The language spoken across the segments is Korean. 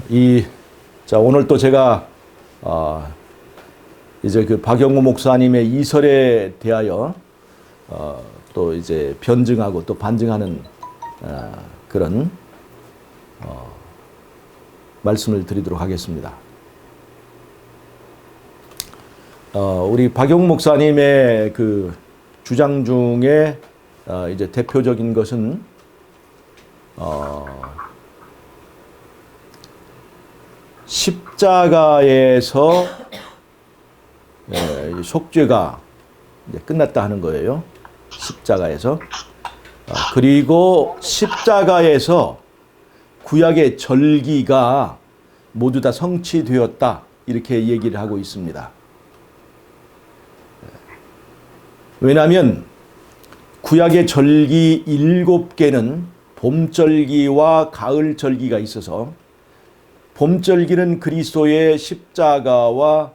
오늘 또 제가 이제 그 박영호 목사님의 이설에 대하여 또 이제 변증하고 또 반증하는 그런 말씀을 드리도록 하겠습니다. 우리 박영호 목사님의 그 주장 중에 이제 대표적인 것은 십자가에서 속죄가 이제 끝났다 하는 거예요. 십자가에서. 그리고 십자가에서 구약의 절기가 모두 다 성취되었다. 이렇게 얘기를 하고 있습니다. 왜냐하면 구약의 절기 7개는 봄절기와 가을절기가 있어서 봄절기는 그리스도의 십자가와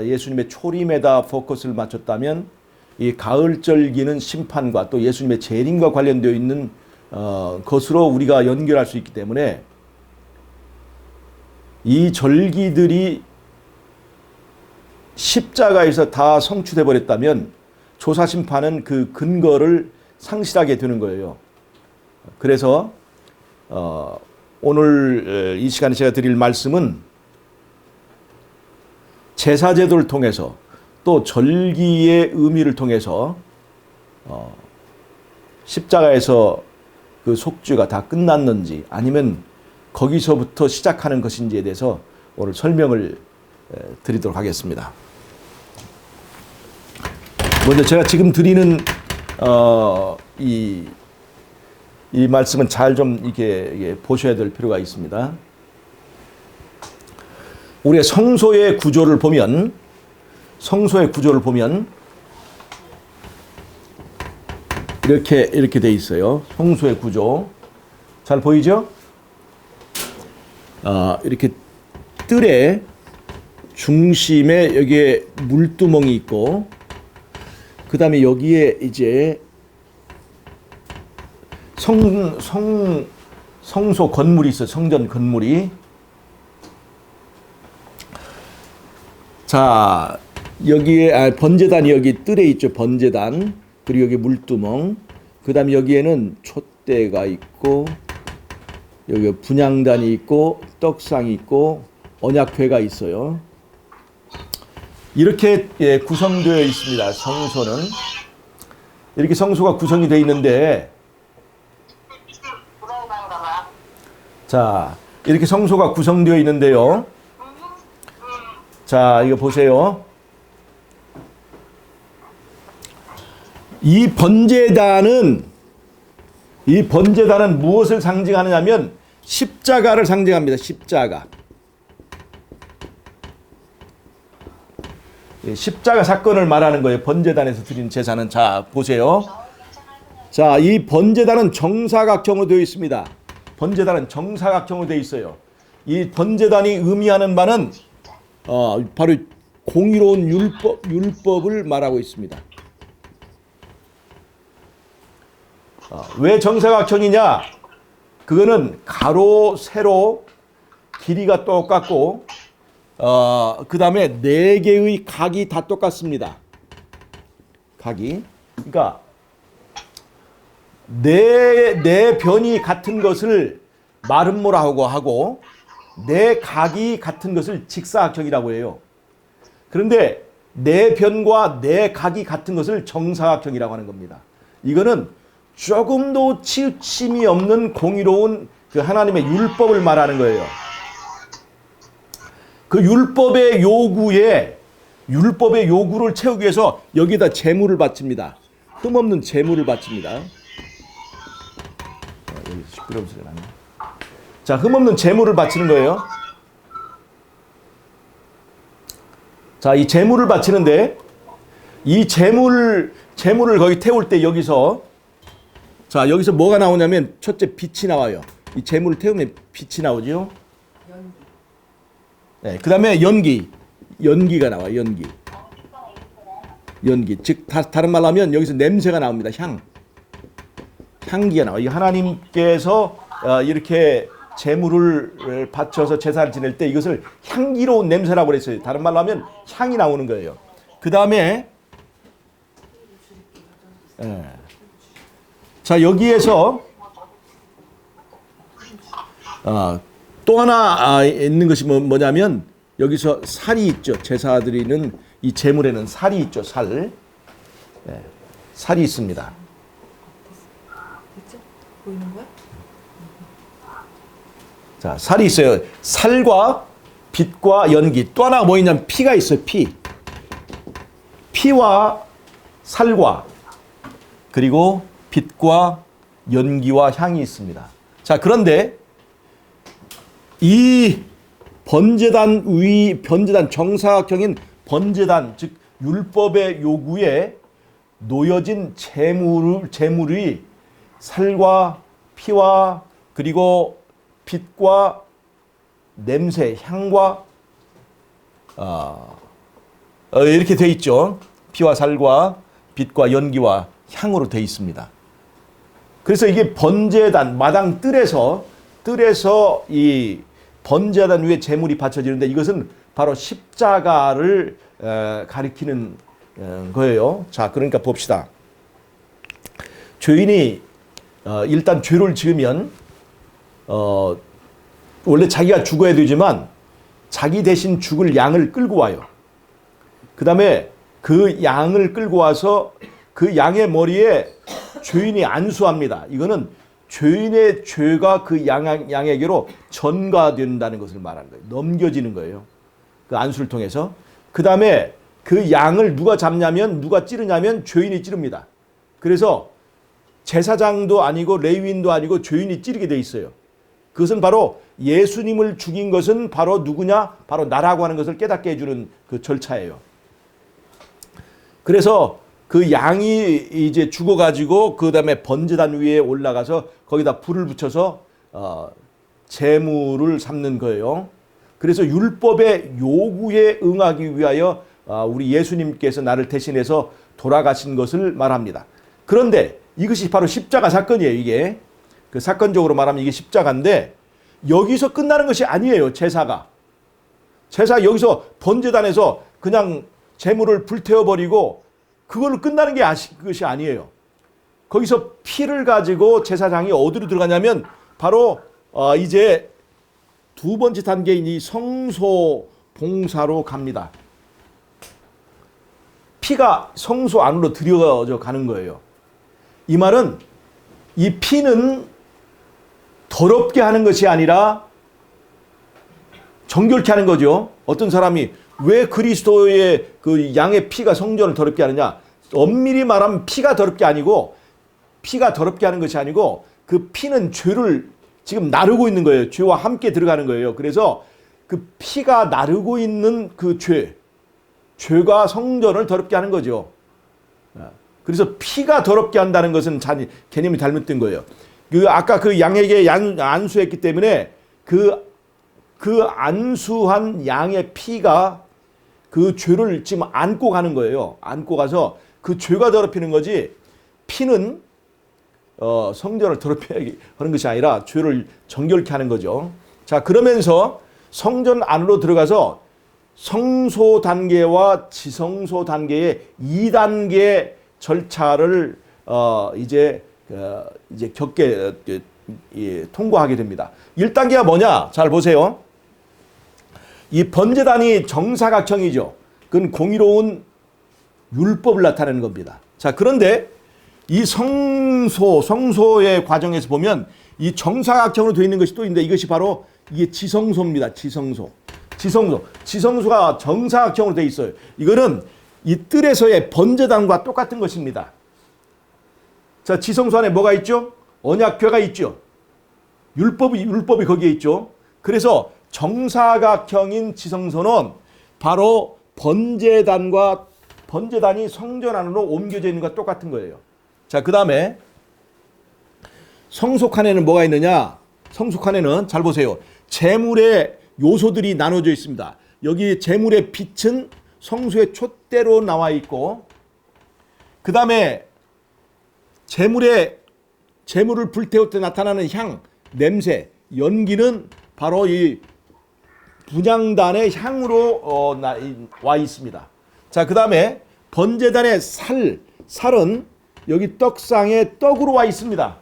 예수님의 초림에다 포커스를 맞췄다면 이 가을절기는 심판과 또 예수님의 재림과 관련되어 있는 것으로 우리가 연결할 수 있기 때문에 이 절기들이 십자가에서 다 성취돼 버렸다면 조사심판은 그 근거를 상실하게 되는 거예요. 그래서 오늘 이 시간에 제가 드릴 말씀은 제사제도를 통해서 또 절기의 의미를 통해서 십자가에서 그 속죄가 다 끝났는지 아니면 거기서부터 시작하는 것인지에 대해서 오늘 설명을 드리도록 하겠습니다. 먼저 제가 지금 드리는 이 말씀은 잘 좀 이게 보셔야 될 필요가 있습니다. 우리의 성소의 구조를 보면 이렇게 돼 있어요. 성소의 구조 잘 보이죠? 이렇게 뜰의 중심에 여기에 물두멍이 있고 그 다음에 여기에 이제 성소 건물이 있어요. 성전 건물이. 자, 여기에 번제단이 여기 뜰에 있죠. 번제단. 그리고 여기 물두멍. 그 다음에 여기에는 촛대가 있고 여기 분향단이 있고 떡상이 있고 언약궤가 있어요. 이렇게 구성되어 있습니다. 성소는. 이렇게 성소가 구성이 되어 있는데 자, 이렇게 성소가 구성되어 있는데요. 자, 이거 보세요. 이 번제단은 무엇을 상징하느냐면 십자가를 상징합니다. 십자가. 십자가 사건을 말하는 거예요. 번제단에서 드린 제사는. 자, 보세요. 자, 이 번제단은 정사각형으로 되어 있습니다. 번제단은 정사각형으로 되어 있어요. 이 번제단이 의미하는 바는 바로 공의로운 율법을 말하고 있습니다. 왜 정사각형이냐? 그거는 가로, 세로, 길이가 똑같고 그 다음에 4개의 각이 다 똑같습니다. 각이. 그러니까 네 변이 같은 것을 마름모라고 하고 네 각이 같은 것을 직사각형이라고 해요. 그런데 네 변과 네 각이 같은 것을 정사각형이라고 하는 겁니다. 이거는 조금도 치우침이 없는 공의로운 그 하나님의 율법을 말하는 거예요. 그 율법의 요구를 채우기 위해서 여기다 제물을 바칩니다. 흠없는 제물을 바칩니다. 시끄러운 소리가 나네. 자, 흠없는 제물을 바치는 거예요. 자, 이 제물을 바치는데 이 제물을 거기 태울 때 여기서 뭐가 나오냐면 첫째 빛이 나와요. 이 제물을 태우면 빛이 나오죠. 네, 그 다음에 연기가 나와요. 연기. 즉 다른 말로 하면 여기서 냄새가 나옵니다. 향기가 나와요. 하나님께서 이렇게 제물을 바쳐서 제사를 지낼 때 이것을 향기로운 냄새라고 그랬어요. 다른 말로 하면 향이 나오는 거예요. 그 다음에 자, 여기에서 또 하나 있는 것이 뭐냐면 여기서 살이 있죠. 제사 드리는 이 제물에는 살이 있죠. 살이 있습니다. 됐죠? 보이는 거야? 자, 살이 있어요. 살과 빛과 연기. 또 하나 뭐 있냐면 피가 있어요. 피와 살과 그리고 빛과 연기와 향이 있습니다. 자, 그런데 이 번제단 정사각형인 번제단, 즉 율법의 요구에 놓여진 제물이 살과 피와 그리고 빛과 냄새, 향과 이렇게 돼 있죠. 피와 살과 빛과 연기와 향으로 돼 있습니다. 그래서 이게 번제단, 마당 뜰에서 이 번제단 위에 제물이 바쳐지는데 이것은 바로 십자가를 가리키는 거예요. 자, 그러니까 봅시다. 죄인이 일단 죄를 지으면 원래 자기가 죽어야 되지만 자기 대신 죽을 양을 끌고 와요. 그 다음에 그 양을 끌고 와서 그 양의 머리에 죄인이 안수합니다. 이거는 죄인의 죄가 그 양에게로 전가된다는 것을 말하는 거예요. 넘겨지는 거예요. 그 안수를 통해서. 그 다음에 그 양을 누가 잡냐면, 누가 찌르냐면 죄인이 찌릅니다. 그래서 제사장도 아니고 레위인도 아니고 죄인이 찌르게 돼 있어요. 그것은 바로 예수님을 죽인 것은 바로 누구냐? 바로 나라고 하는 것을 깨닫게 해주는 그 절차예요. 그래서 그 양이 이제 죽어가지고 그 다음에 번제단 위에 올라가서 거기다 불을 붙여서 제물을 삼는 거예요. 그래서 율법의 요구에 응하기 위하여 우리 예수님께서 나를 대신해서 돌아가신 것을 말합니다. 그런데 이것이 바로 십자가 사건이에요. 이게 그 사건적으로 말하면 이게 십자가인데 여기서 끝나는 것이 아니에요. 제사 여기서 번제단에서 그냥 제물을 불태워버리고 그걸로 끝나는 게 그것이 아니에요. 거기서 피를 가지고 제사장이 어디로 들어가냐면 바로 이제 두 번째 단계인 이 성소 봉사로 갑니다. 피가 성소 안으로 들여져 가는 거예요. 이 말은 이 피는 더럽게 하는 것이 아니라 정결케 하는 거죠. 어떤 사람이 왜 그리스도의 그 양의 피가 성전을 더럽게 하느냐? 엄밀히 말하면 피가 더럽게 하는 것이 아니고 그 피는 죄를 지금 나르고 있는 거예요. 죄와 함께 들어가는 거예요. 그래서 그 피가 나르고 있는 그 죄가 성전을 더럽게 하는 거죠. 그래서 피가 더럽게 한다는 것은 개념이 잘못된 거예요. 아까 그 양에게 안수했기 때문에 그 안수한 양의 피가 그 죄를 지금 안고 가는 거예요. 안고 가서 그 죄가 더럽히는 거지 피는 성전을 더럽히게 하는 것이 아니라 죄를 정결케 하는 거죠. 자, 그러면서 성전 안으로 들어가서 성소 단계와 지성소 단계의 2단계 절차를 이제 통과하게 됩니다. 1단계가 뭐냐? 잘 보세요. 이 번제단이 정사각형이죠. 그건 공의로운 율법을 나타내는 겁니다. 자, 그런데 이 성소의 과정에서 보면 이 정사각형으로 되어 있는 것이 또 있는데 이것이 바로 이게 지성소입니다. 지성소가 정사각형으로 되어 있어요. 이거는 이 뜰에서의 번제단과 똑같은 것입니다. 자, 지성소 안에 뭐가 있죠? 언약궤가 있죠. 율법이 거기에 있죠. 그래서 정사각형인 지성소는 바로 번제단이 성전 안으로 옮겨져 있는 것과 똑같은 거예요. 자, 그 다음에 성소칸에는 뭐가 있느냐? 성소칸에는 잘 보세요. 제물의 요소들이 나눠져 있습니다. 여기 제물의 빛은 성소의 촛대로 나와 있고, 그 다음에 제물을 불태울 때 나타나는 향, 냄새, 연기는 바로 이 분향단의 향으로 와 있습니다. 자, 그 다음에 번제단의 살은 여기 떡상에 떡으로 와 있습니다.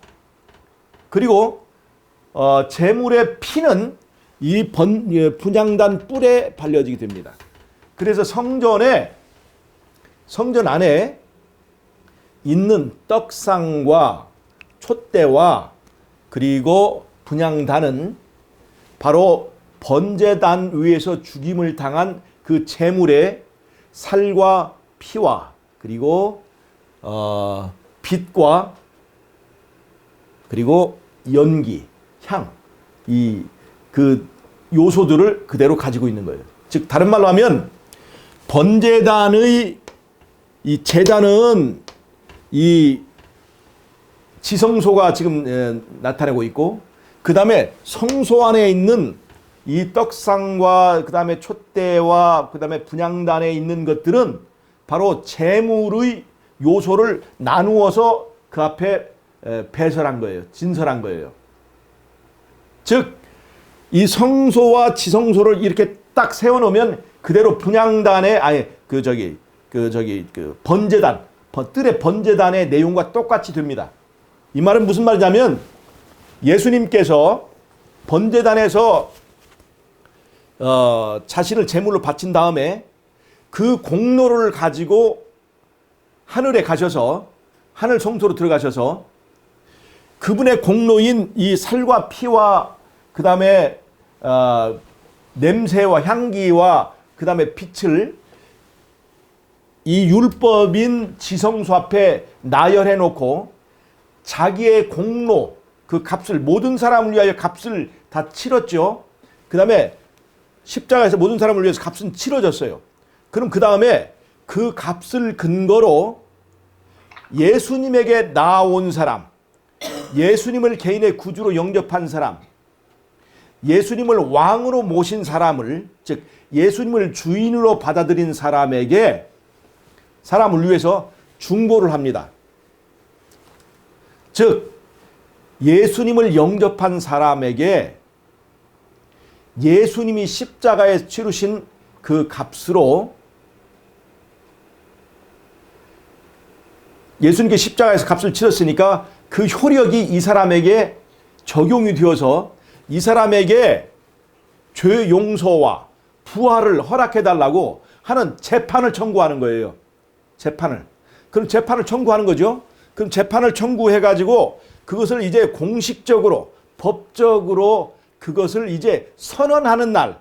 그리고 제물의 피는 이 분향단 뿔에 발려지게 됩니다. 그래서 성전 안에 있는 떡상과 촛대와 그리고 분향단은 바로 번제단 위에서 죽임을 당한 그 제물의 살과 피와 그리고 빛과 그리고 연기, 향, 그 요소들을 그대로 가지고 있는 거예요. 즉 다른 말로 하면 번제단의 이 제단은 이 지성소가 지금 나타내고 있고, 그 다음에 성소 안에 있는 이 떡상과 그 다음에 촛대와 그 다음에 분향단에 있는 것들은 바로 제물의 요소를 나누어서 그 앞에 배설한 거예요. 진설한 거예요. 즉, 이 성소와 지성소를 이렇게 딱 세워놓으면 그대로 분향단의 번제단, 뜰의 번제단의 내용과 똑같이 됩니다. 이 말은 무슨 말이냐면 예수님께서 번제단에서 자신을 제물로 바친 다음에 그 공로를 가지고 하늘에 가셔서 하늘 성소로 들어가셔서 그분의 공로인 이 살과 피와 그 다음에 냄새와 향기와 그 다음에 빛을 이 율법인 지성소 앞에 나열해 놓고 자기의 공로, 그 값을, 모든 사람을 위하여 값을 다 치렀죠. 그 다음에 십자가에서 모든 사람을 위해서 값은 치러졌어요. 그럼 그 다음에 그 값을 근거로 예수님에게 나아온 사람, 예수님을 개인의 구주로 영접한 사람, 예수님을 왕으로 모신 사람을, 즉 예수님을 주인으로 받아들인 사람을 위해서 중보를 합니다. 즉 예수님을 영접한 사람에게 예수님이 십자가에 치르신 그 값으로, 예수님께 십자가에서 값을 치렀으니까 그 효력이 이 사람에게 적용이 되어서 이 사람에게 죄 용서와 부활을 허락해달라고 하는 재판을 청구하는 거예요. 재판을. 그럼 재판을 청구하는 거죠. 그럼 재판을 청구해가지고 그것을 이제 공식적으로, 법적으로 그것을 이제 선언하는 날,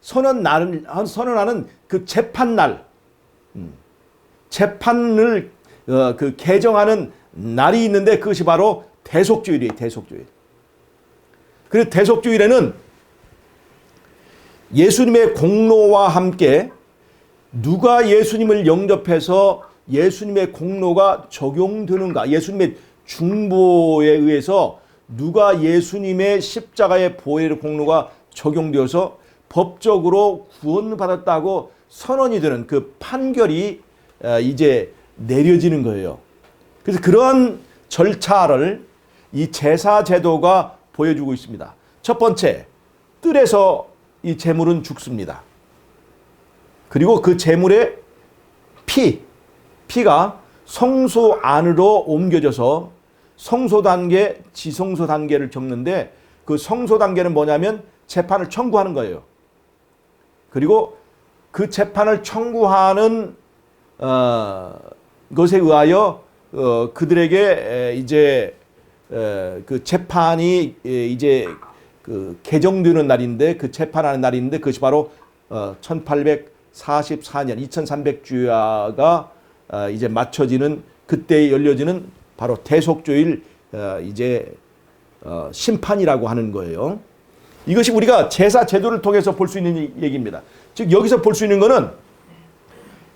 선언하는 그 재판날, 재판을 그 개정하는 날이 있는데 그것이 바로 대속주일이에요. 대속주일. 그래서 대속주일에는 예수님의 공로와 함께 누가 예수님을 영접해서 예수님의 공로가 적용되는가, 예수님의 중보에 의해서 누가 예수님의 십자가의 보혈의 공로가 적용되어서 법적으로 구원받았다고 선언이 되는 그 판결이 이제 내려지는 거예요. 그래서 그런 절차를 이 제사 제도가 보여주고 있습니다. 첫 번째, 뜰에서 이 제물은 죽습니다. 그리고 그 제물의 피가 성소 안으로 옮겨져서 성소 단계, 지성소 단계를 적는데, 그 성소 단계는 뭐냐면 재판을 청구하는 거예요. 그리고 그 재판을 청구하는 것에 의하여 그들에게 이제 그 재판이 이제 그 개정되는 날인데, 그 재판하는 날인데, 그것이 바로 1844년 2300주야가 이제 맞춰지는, 그때 열려지는 바로 대속주일 이제 심판이라고 하는 거예요. 이것이 우리가 제사 제도를 통해서 볼 수 있는 얘기입니다. 즉 여기서 볼 수 있는 것은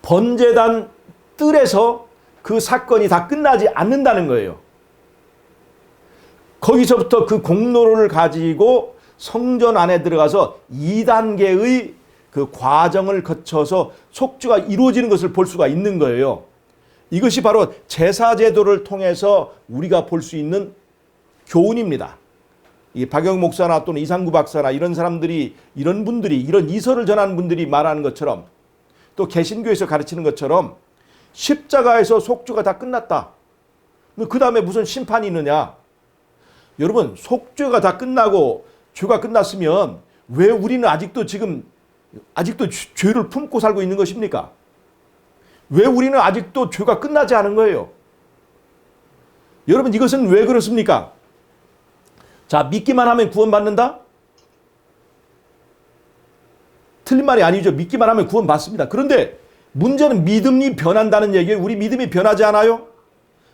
번제단 뜰에서 그 사건이 다 끝나지 않는다는 거예요. 거기서부터 그 공로를 가지고 성전 안에 들어가서 2단계의 그 과정을 거쳐서 속죄가 이루어지는 것을 볼 수가 있는 거예요. 이것이 바로 제사 제도를 통해서 우리가 볼 수 있는 교훈입니다. 이 박영 목사나 또는 이상구 박사나 이런 사람들이, 이런 분들이, 이런 이설을 전하는 분들이 말하는 것처럼, 또 개신교에서 가르치는 것처럼 십자가에서 속죄가 다 끝났다. 그 다음에 무슨 심판이 있느냐? 여러분, 속죄가 다 끝나고 죄가 끝났으면 왜 우리는 아직도 죄를 품고 살고 있는 것입니까? 왜 우리는 아직도 죄가 끝나지 않은 거예요? 여러분, 이것은 왜 그렇습니까? 자, 믿기만 하면 구원받는다? 틀린 말이 아니죠. 믿기만 하면 구원받습니다. 그런데 문제는 믿음이 변한다는 얘기예요. 우리 믿음이 변하지 않아요?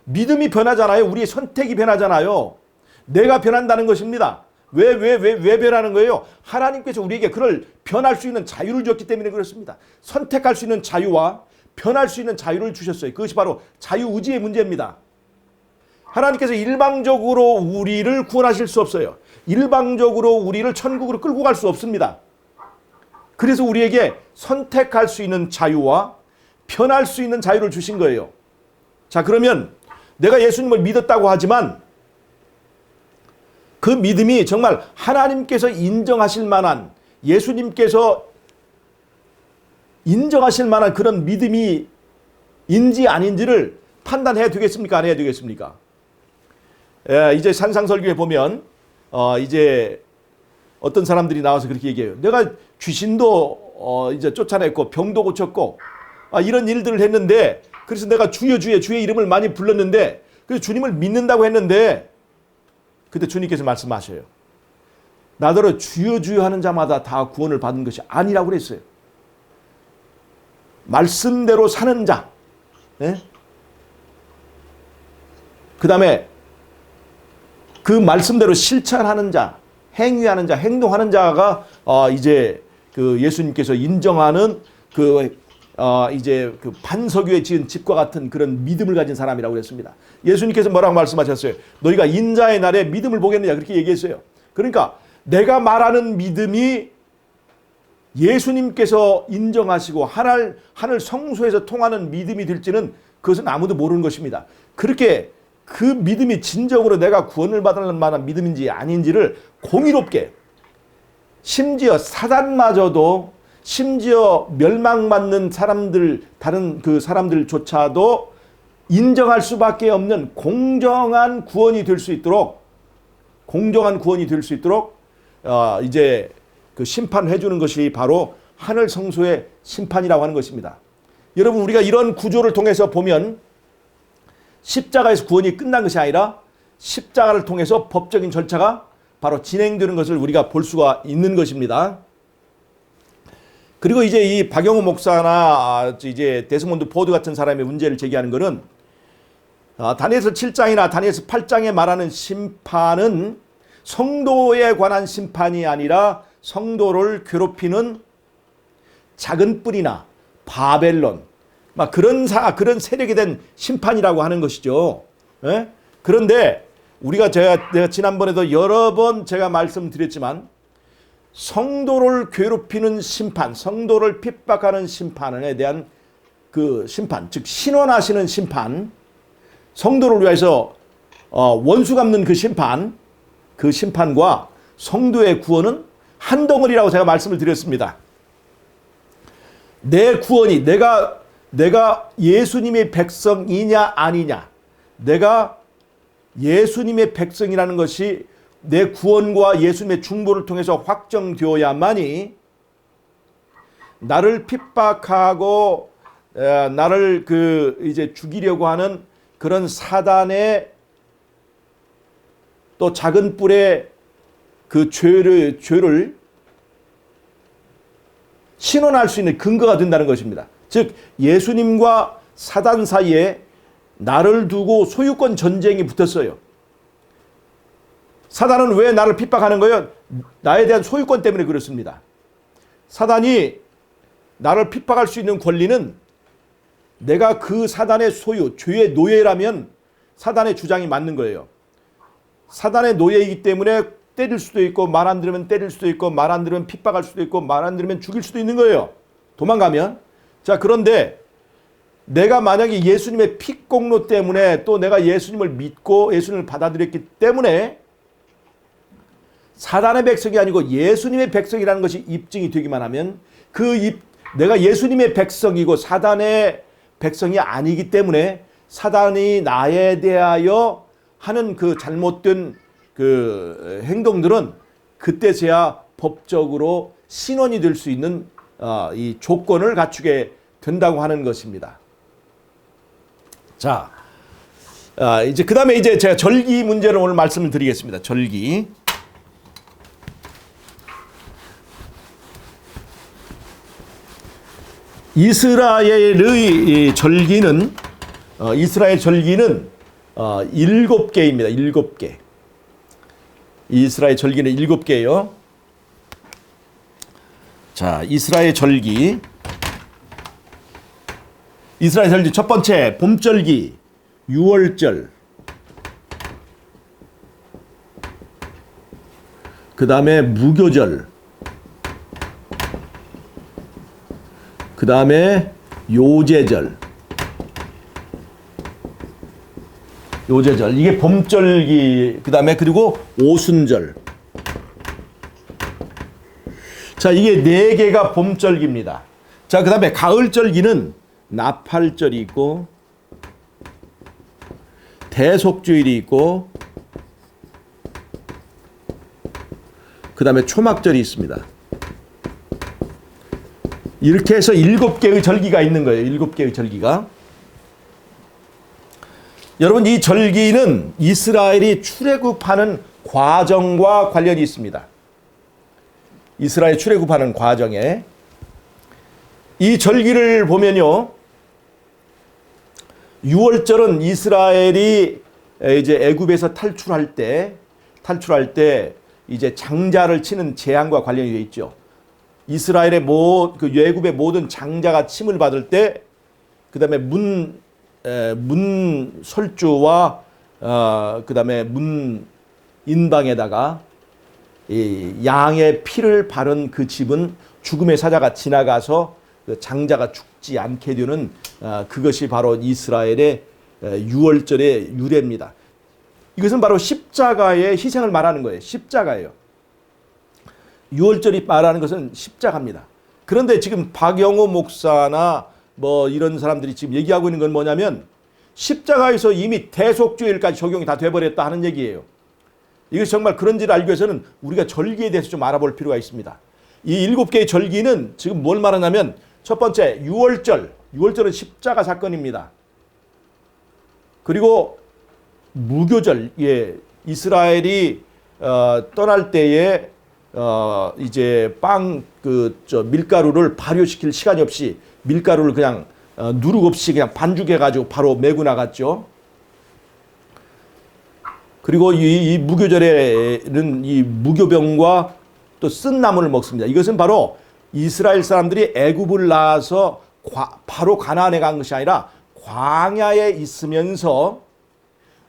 믿음이 변하잖아요. 우리의 선택이 변하잖아요. 내가 변한다는 것입니다. 왜 변하는 거예요? 하나님께서 우리에게 그걸 변할 수 있는 자유를 줬기 때문에 그렇습니다. 선택할 수 있는 자유와 변할 수 있는 자유를 주셨어요. 그것이 바로 자유의지의 문제입니다. 하나님께서 일방적으로 우리를 구원하실 수 없어요. 일방적으로 우리를 천국으로 끌고 갈 수 없습니다. 그래서 우리에게 선택할 수 있는 자유와 변할 수 있는 자유를 주신 거예요. 자, 그러면 내가 예수님을 믿었다고 하지만 그 믿음이 정말 하나님께서 인정하실 만한, 예수님께서 인정하실 만한 그런 믿음이 인지 아닌지를 판단해야 되겠습니까? 안 해야 되겠습니까? 이제 산상설교에 보면 이제 어떤 사람들이 나와서 그렇게 얘기해요. 내가 귀신도 이제 쫓아냈고 병도 고쳤고 이런 일들을 했는데, 그래서 내가 주의 이름을 많이 불렀는데, 그래서 주님을 믿는다고 했는데, 그때 주님께서 말씀하셔요. 나더러 주여 하는 자마다 다 구원을 받는 것이 아니라고 그랬어요. 말씀대로 사는 자, 그 다음에 그 말씀대로 실천하는 자, 행위하는 자, 행동하는 자가 이제 그 예수님께서 인정하는 이제 그 반석 위에 지은 집과 같은 그런 믿음을 가진 사람이라고 그랬습니다. 예수님께서 뭐라고 말씀하셨어요? 너희가 인자의 날에 믿음을 보겠느냐, 그렇게 얘기했어요. 그러니까 내가 말하는 믿음이 예수님께서 인정하시고 하늘 성소에서 통하는 믿음이 될지는 그것은 아무도 모르는 것입니다. 그렇게 그 믿음이 진정으로 내가 구원을 받을 만한 믿음인지 아닌지를 공의롭게, 심지어 사단마저도, 심지어 멸망받는 사람들, 다른 그 사람들조차도 인정할 수밖에 없는 공정한 구원이 될 수 있도록, 이제 그 심판해 주는 것이 바로 하늘 성소의 심판이라고 하는 것입니다. 여러분, 우리가 이런 구조를 통해서 보면 십자가에서 구원이 끝난 것이 아니라 십자가를 통해서 법적인 절차가 바로 진행되는 것을 우리가 볼 수가 있는 것입니다. 그리고 이제 이 박영호 목사나 이제 데스몬드 포드 같은 사람의 문제를 제기하는 것은 다니엘서 7장이나 다니엘서 8장에 말하는 심판은 성도에 관한 심판이 아니라 성도를 괴롭히는 작은 뿔이나 바벨론, 막 그런 세력에 대한 심판이라고 하는 것이죠. 예? 그런데 내가 지난번에도 여러 번 제가 말씀드렸지만, 성도를 괴롭히는 심판, 성도를 핍박하는 심판에 대한 그 심판, 즉 신원하시는 심판, 성도를 위해서 원수 갚는 그 심판과 성도의 구원은 한 덩어리라고 제가 말씀을 드렸습니다. 내 구원이 내가 예수님의 백성이냐 아니냐, 내가 예수님의 백성이라는 것이 내 구원과 예수님의 중보를 통해서 확정되어야만이 나를 핍박하고 나를 이제 죽이려고 하는 그런 사단의 또 작은 뿔의 그 죄를 신원할 수 있는 근거가 된다는 것입니다. 즉 예수님과 사단 사이에 나를 두고 소유권 전쟁이 붙었어요. 사단은 왜 나를 핍박하는 거예요? 나에 대한 소유권 때문에 그렇습니다. 사단이 나를 핍박할 수 있는 권리는 내가 그 사단의 소유, 죄의 노예라면 사단의 주장이 맞는 거예요. 사단의 노예이기 때문에 때릴 수도 있고, 말 안 들으면 때릴 수도 있고, 말 안 들으면 핍박할 수도 있고, 말 안 들으면 죽일 수도 있는 거예요. 도망가면. 자, 그런데 내가 만약에 예수님의 핏공로 때문에, 또 내가 예수님을 믿고 예수님을 받아들였기 때문에 사단의 백성이 아니고 예수님의 백성이라는 것이 입증이 되기만 하면 내가 예수님의 백성이고 사단의 백성이 아니기 때문에 사단이 나에 대하여 하는 그 잘못된 그 행동들은 그때서야 법적으로 신원이 될 수 있는 이 조건을 갖추게 된다고 하는 것입니다. 자, 이제 그 다음에 이제 제가 절기 문제를 오늘 말씀을 드리겠습니다. 절기. 이스라엘의 절기는 이스라엘 절기는 7개입니다. 7개. 이스라엘 절기는 7개예요. 자, 이스라엘 절기 첫 번째 봄절기, 유월절, 그 다음에 무교절, 그 다음에 요제절. 이게 봄절기, 그 다음에 그리고 오순절. 자, 이게 4개가 봄절기입니다. 자, 그 다음에 가을절기는 나팔절이 있고, 대속주일이 있고, 그 다음에 초막절이 있습니다. 이렇게 해서 7개의 절기가 있는 거예요. 7개의 절기가. 여러분, 이 절기는 이스라엘이 출애굽하는 과정과 관련이 있습니다. 이스라엘 출애굽하는 과정에 이 절기를 보면요, 6월절은 이스라엘이 이제 애굽에서 탈출할 때 이제 장자를 치는 재앙과 관련이 되어 있죠. 이스라엘의 그 애굽의 모든 장자가 침을 받을 때, 그 다음에 문 설주와 그 다음에 문 인방에다가 이 양의 피를 바른 그 집은 죽음의 사자가 지나가서 그 장자가 죽지 않게 되는 그것이 바로 이스라엘의 유월절의 유래입니다. 이것은 바로 십자가의 희생을 말하는 거예요. 십자가예요. 유월절이 말하는 것은 십자가입니다. 그런데 지금 박영호 목사나 뭐 이런 사람들이 지금 얘기하고 있는 건 뭐냐면 십자가에서 이미 대속주일까지 적용이 다 돼버렸다 하는 얘기예요. 이것이 정말 그런지를 알기 위해서는 우리가 절기에 대해서 좀 알아볼 필요가 있습니다. 이 7개의 절기는 지금 뭘 말하냐면 첫 번째 유월절은 십자가 사건입니다. 그리고 무교절, 이스라엘이 떠날 때에 이제 밀가루를 발효시킬 시간이 없이 밀가루를 그냥 누룩 없이 그냥 반죽해가지고 바로 메고 나갔죠. 그리고 이 무교절에는 이 무교병과 또 쓴 나물을 먹습니다. 이것은 바로 이스라엘 사람들이 애굽을 나와서 바로 가나안에 간 것이 아니라 광야에 있으면서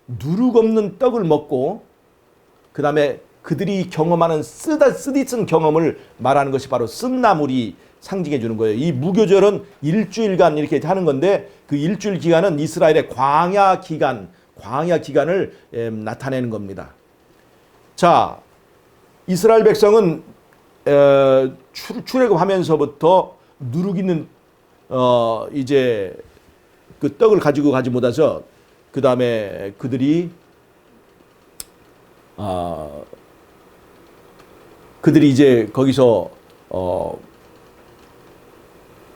누룩 없는 떡을 먹고 그 다음에 그들이 경험하는 쓰디쓴 경험을 말하는 것이 바로 쓴나물이 상징해 주는 거예요. 이 무교절은 일주일간 이렇게 하는 건데 그 일주일 기간은 이스라엘의 광야 기간을 나타내는 겁니다. 자, 이스라엘 백성은 출애굽하면서부터 누룩 있는 이제 그 떡을 가지고 가지 못해서 그 다음에 그들이 이제 거기서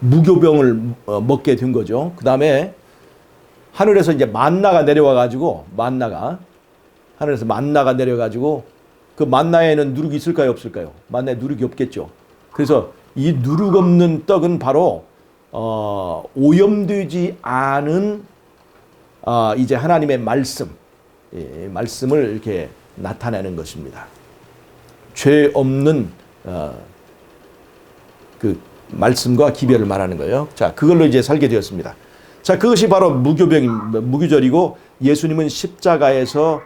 무교병을 먹게 된 거죠. 그 다음에 하늘에서 이제 만나가 내려와가지고 하늘에서 만나가 내려가지고 그 만나에는 누룩이 있을까요, 없을까요? 만나에 누룩이 없겠죠. 그래서 이 누룩 없는 떡은 바로 오염되지 않은 이제 하나님의 말씀을 이렇게 나타내는 것입니다. 죄 없는 그 말씀과 기별을 말하는 거예요. 자, 그걸로 이제 살게 되었습니다. 자, 그것이 바로 무교절이고 예수님은 십자가에서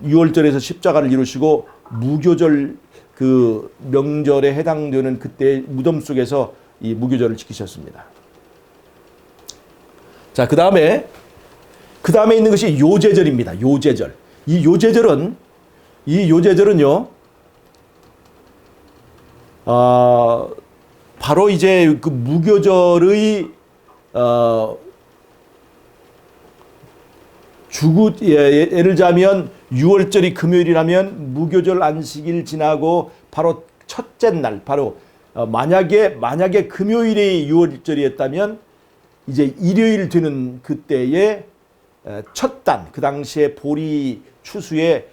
유월절에서 십자가를 이루시고 무교절 그 명절에 해당되는 그때 무덤 속에서 이 무교절을 지키셨습니다. 자, 그 다음에 있는 것이 요제절입니다. 요제절. 이 요제절은 이 요제절은요, 바로 이제 그 무교절의 예를 들자면 6월절이 금요일이라면 무교절 안식일 지나고 바로 첫째 날, 바로 만약에 금요일이 6월절이었다면 이제 일요일 되는 그때에 첫 단, 그 당시에 보리 추수의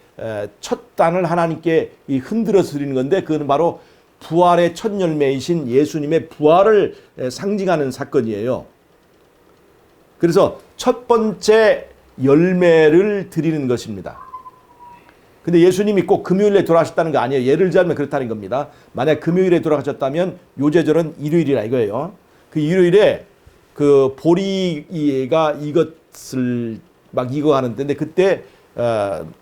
첫 단을 하나님께 흔들어서 드리는 건데, 그건 바로 부활의 첫 열매이신 예수님의 부활을 상징하는 사건이에요. 그래서 첫 번째 열매를 드리는 것입니다. 근데 예수님이 꼭 금요일에 돌아가셨다는 거 아니에요. 예를 들자면 그렇다는 겁니다. 만약 금요일에 돌아가셨다면 요제절은 일요일이라 이거예요. 그 일요일에 그 보리가 이것을 막 익어가는 때인데, 그때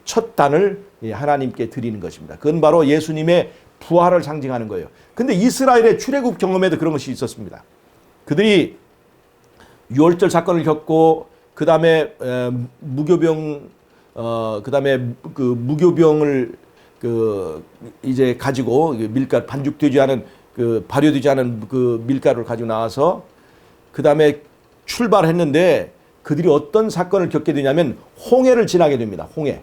첫 단을 하나님께 드리는 것입니다. 그건 바로 예수님의 부활을 상징하는 거예요. 근데 이스라엘의 출애굽 경험에도 그런 것이 있었습니다. 그들이 유월절 사건을 겪고 그 다음에 무교병 그다음에 그 무교병을 그 이제 가지고 밀가루 반죽되지 않은 그 발효되지 않은 그 밀가루를 가지고 나와서 그 다음에 출발했는데, 그들이 어떤 사건을 겪게 되냐면 홍해를 지나게 됩니다. 홍해.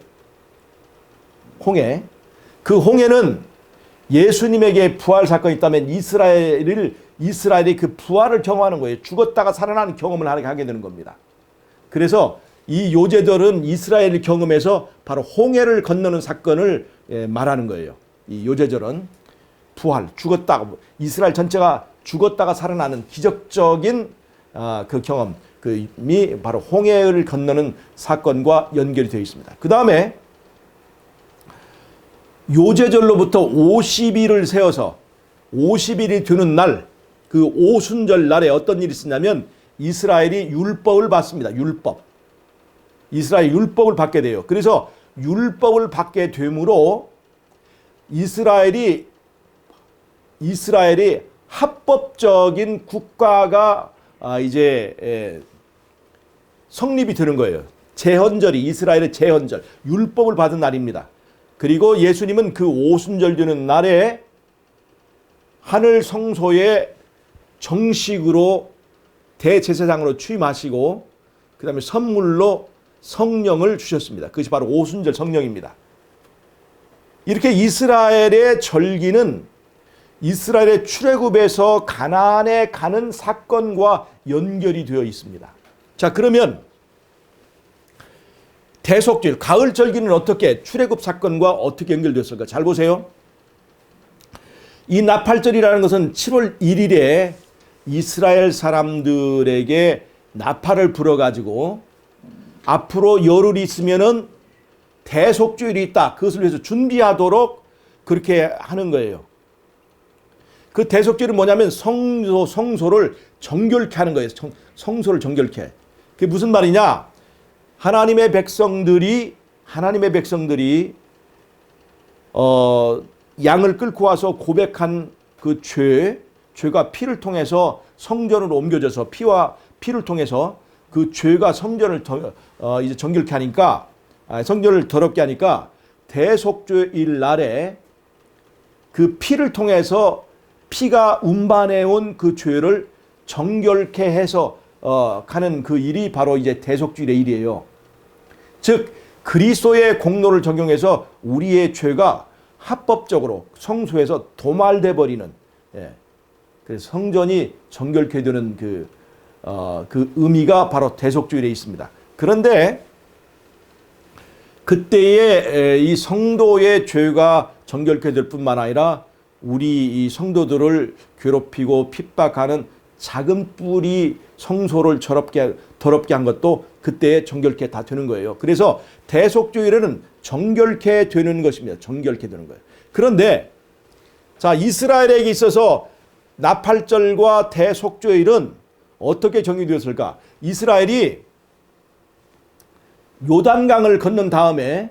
그 홍해는 예수님에게 부활 사건이 있다면 이스라엘이 그 부활을 경험하는 거예요. 죽었다가 살아나는 경험을 하게 되는 겁니다. 그래서 이 요제절은 이스라엘 경험에서 바로 홍해를 건너는 사건을 말하는 거예요. 이 요제절은 부활, 죽었다가 이스라엘 전체가 죽었다가 살아나는 기적적인 그 경험이 바로 홍해를 건너는 사건과 연결이 되어 있습니다. 그 다음에 요제절로부터 50일을 세워서 50일이 되는 날, 그 오순절 날에 어떤 일이 있었냐면 이스라엘이 율법을 받습니다. 이스라엘 율법을 받게 돼요. 그래서 율법을 받게 되므로 이스라엘이 합법적인 국가가 이제 성립이 되는 거예요. 제헌절이 이스라엘의 제헌절, 율법을 받은 날입니다. 그리고 예수님은 그 오순절 되는 날에 하늘 성소에 정식으로 대제사장으로 취임하시고 그 다음에 선물로 성령을 주셨습니다. 그것이 바로 오순절 성령입니다. 이렇게 이스라엘의 절기는 이스라엘의 출애굽에서 가나안에 가는 사건과 연결이 되어 있습니다. 자, 그러면 대속절, 가을 절기는 어떻게 출애굽 사건과 어떻게 연결되었을까? 잘 보세요. 이 나팔절이라는 것은 7월 1일에 이스라엘 사람들에게 나팔을 불어가지고 앞으로 열흘이 있으면은 대속주일이 있다, 그것을 위해서 준비하도록 그렇게 하는 거예요. 그 대속주일은 뭐냐면 성소를 정결케 하는 거예요. 성소를 정결케. 그게 무슨 말이냐? 하나님의 백성들이 양을 끌고 와서 고백한 그 죄가 피를 통해서 성전으로 옮겨져서 피와 피를 통해서 그 죄가 성전을 이제 정결케 하니까, 성전을 더럽게 하니까 대속죄일 날에 그 피를 통해서 피가 운반해온 그 죄를 정결케 해서 가는 그 일이 바로 이제 대속죄일의 일이에요. 즉 그리스도의 공로를 적용해서 우리의 죄가 합법적으로 성소에서 도말돼 버리는, 그래서 성전이 정결케 되는 그 의미가 바로 대속주일에 있습니다. 그런데 그때에 이 성도의 죄가 정결케 될 뿐만 아니라 우리 이 성도들을 괴롭히고 핍박하는 작은 뿔이 성소를 더럽게 한 것도 그때 정결케 다 되는 거예요. 그래서 대속주일에는 정결케 되는 것입니다. 정결케 되는 거예요. 그런데 자, 이스라엘에게 있어서 나팔절과 대속주일은 어떻게 정의되었을까? 이스라엘이 요단강을 건넌 다음에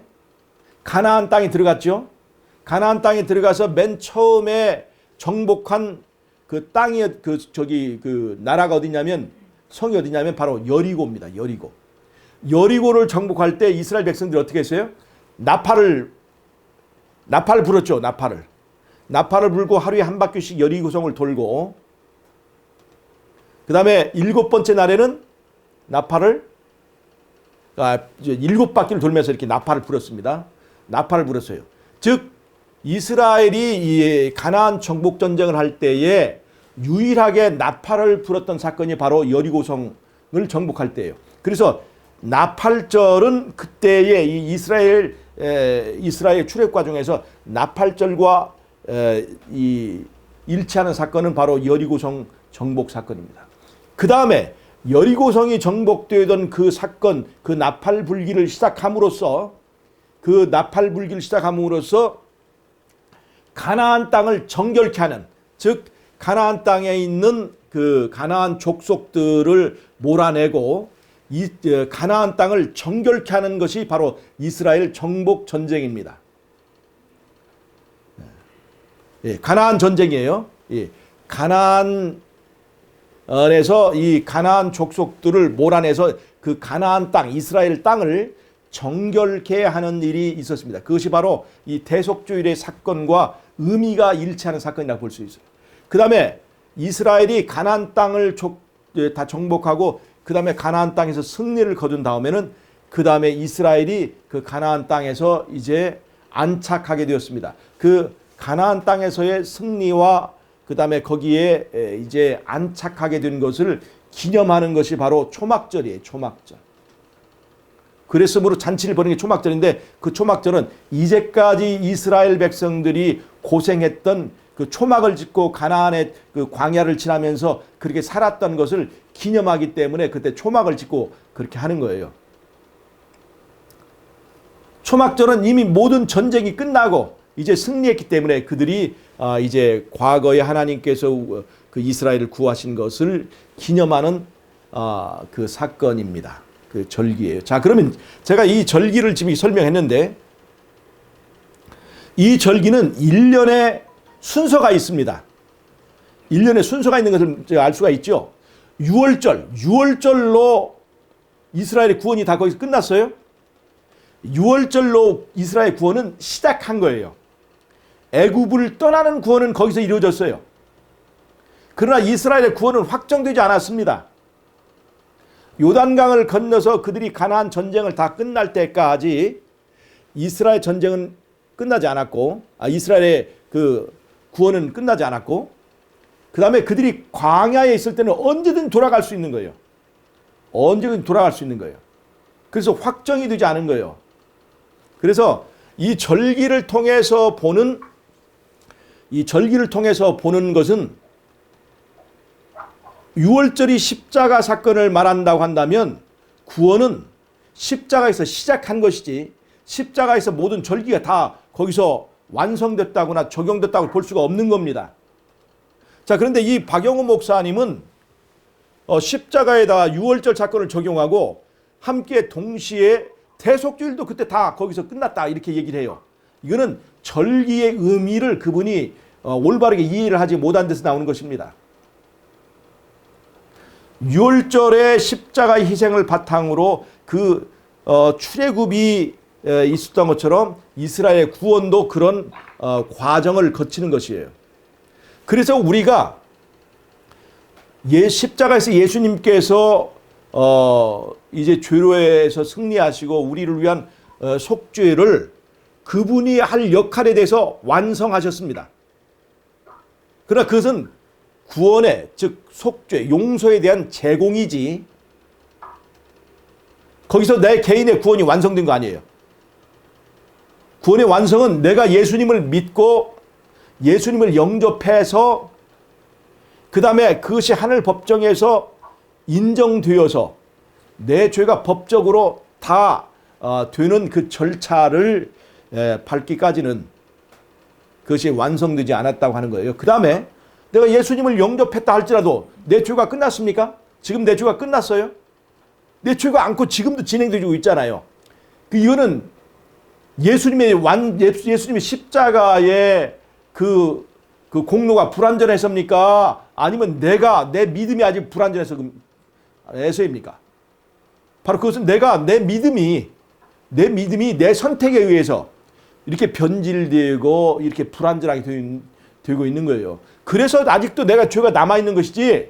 가나안 땅에 들어갔죠. 가나안 땅에 들어가서 맨 처음에 정복한 그 땅이 그 나라가 어디냐면, 성이 어디냐면 바로 여리고입니다. 여리고를 정복할 때 이스라엘 백성들이 어떻게 했어요? 나팔을 나팔을 불었죠. 나팔을 불고 하루에 한 바퀴씩 여리고성을 돌고, 그 다음에 7번째 날에는 나팔을 7바퀴를 돌면서 이렇게 나팔을 불었습니다. 나팔을 불었어요. 즉 이스라엘이 이 가나안 정복 전쟁을 할 때에 유일하게 나팔을 불었던 사건이 바로 여리고성을 정복할 때예요. 그래서 나팔절은 그때의 이 이스라엘 출애굽 과정에서 나팔절과 이 일치하는 사건은 바로 여리고성 정복 사건입니다. 그 다음에 여리고성이 정복되던 그 사건, 그 나팔 불기를 시작함으로써 가나안 땅을 정결케 하는, 즉 가나안 땅에 있는 그 가나안 족속들을 몰아내고 가나안 땅을 정결케 하는 것이 바로 이스라엘 정복 전쟁입니다. 가나안 전쟁이에요. 가나안에서 이 가나안 족속들을 몰아내서 그 가나안 땅, 이스라엘 땅을 정결케 하는 일이 있었습니다. 그것이 바로 이 대속주일의 사건과 의미가 일치하는 사건이라고 볼 수 있어요. 그 다음에 이스라엘이 가나안 땅을 다 정복하고 그 다음에 가나안 땅에서 승리를 거둔 다음에는 그 다음에 이스라엘이 그 가나안 땅에서 이제 안착하게 되었습니다. 그 가나안 땅에서의 승리와 그 다음에 거기에 이제 안착하게 된 것을 기념하는 것이 바로 초막절이에요. 초막절. 그랬으므로 잔치를 벌이는 게 초막절인데, 그 초막절은 이제까지 이스라엘 백성들이 고생했던 그 초막을 짓고 가나안의 그 광야를 지나면서 그렇게 살았던 것을 기념하기 때문에 그때 초막을 짓고 그렇게 하는 거예요. 초막절은 이미 모든 전쟁이 끝나고 이제 승리했기 때문에 그들이 이제 과거에 하나님께서 그 이스라엘을 구하신 것을 기념하는 그 사건입니다. 그 절기예요. 자, 그러면 제가 이 절기를 지금 설명했는데, 이 절기는 1년에 순서가 있습니다. 1년에 순서가 있는 것을 제가 알 수가 있죠. 6월절로 이스라엘의 구원이 다 거기서 끝났어요. 6월절로 이스라엘 구원은 시작한 거예요. 애굽을 떠나는 구원은 거기서 이루어졌어요. 그러나 이스라엘의 구원은 확정되지 않았습니다. 요단강을 건너서 그들이 가나안 전쟁을 다 끝날 때까지 이스라엘 전쟁은 끝나지 않았고, 이스라엘의 그 구원은 끝나지 않았고, 그 다음에 그들이 광야에 있을 때는 언제든 돌아갈 수 있는 거예요. 언제든 돌아갈 수 있는 거예요. 그래서 확정이 되지 않은 거예요. 그래서 이 절기를 통해서 보는 것은 6월절이 십자가 사건을 말한다고 한다면 구원은 십자가에서 시작한 것이지 십자가에서 모든 절기가 다 거기서 완성됐다거나 적용됐다고 볼 수가 없는 겁니다. 자, 그런데 이 박영호 목사님은 십자가에다가 6월절 사건을 적용하고 함께 동시에 대속주일도 그때 다 거기서 끝났다 이렇게 얘기를 해요. 이거는 절기의 의미를 그분이 올바르게 이해를 하지 못한 데서 나오는 것입니다. 6월절의 십자가의 희생을 바탕으로 그 출애굽이 있었던 것처럼 이스라엘의 구원도 그런 과정을 거치는 것이에요. 그래서 우리가 십자가에서 예수님께서 이제 죄로에서 승리하시고 우리를 위한 속죄를 그분이 할 역할에 대해서 완성하셨습니다. 그러나 그것은 구원의, 즉 속죄, 용서에 대한 제공이지 거기서 내 개인의 구원이 완성된 거 아니에요. 구원의 완성은 내가 예수님을 믿고 예수님을 영접해서 그 다음에 그것이 하늘 법정에서 인정되어서 내 죄가 법적으로 다 되는 그 절차를 밟기까지는 그것이 완성되지 않았다고 하는 거예요. 그 다음에 내가 예수님을 영접했다 할지라도 내 죄가 끝났습니까? 지금 내 죄가 끝났어요? 내 죄가 않고 지금도 진행되고 있잖아요. 이거는 예수님의 십자가의 그 공로가 불완전해서입니까? 아니면 내 믿음이 아직 불완전해서입니까? 바로 그것은 내 믿음이 내 선택에 의해서 이렇게 변질되고 이렇게 불완전하게 되고 있는 거예요. 그래서 아직도 내가 죄가 남아있는 것이지,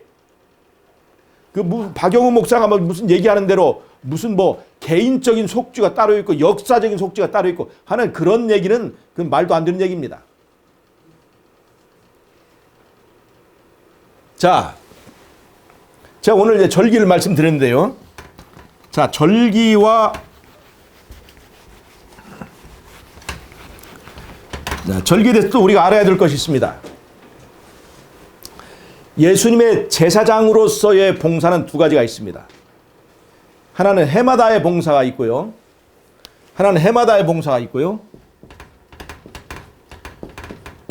박영우 목사가 무슨 얘기하는 대로 무슨 개인적인 속죄가 따로 있고 역사적인 속죄가 따로 있고 하는 그런 얘기는 그건 말도 안 되는 얘기입니다. 자, 제가 오늘 이제 절기를 말씀드렸는데요. 자, 절기와 절기에 대해서 또 우리가 알아야 될 것이 있습니다. 예수님의 제사장으로서의 봉사는 두 가지가 있습니다. 하나는 해마다의 봉사가 있고요. 하나는 해마다의 봉사가 있고요.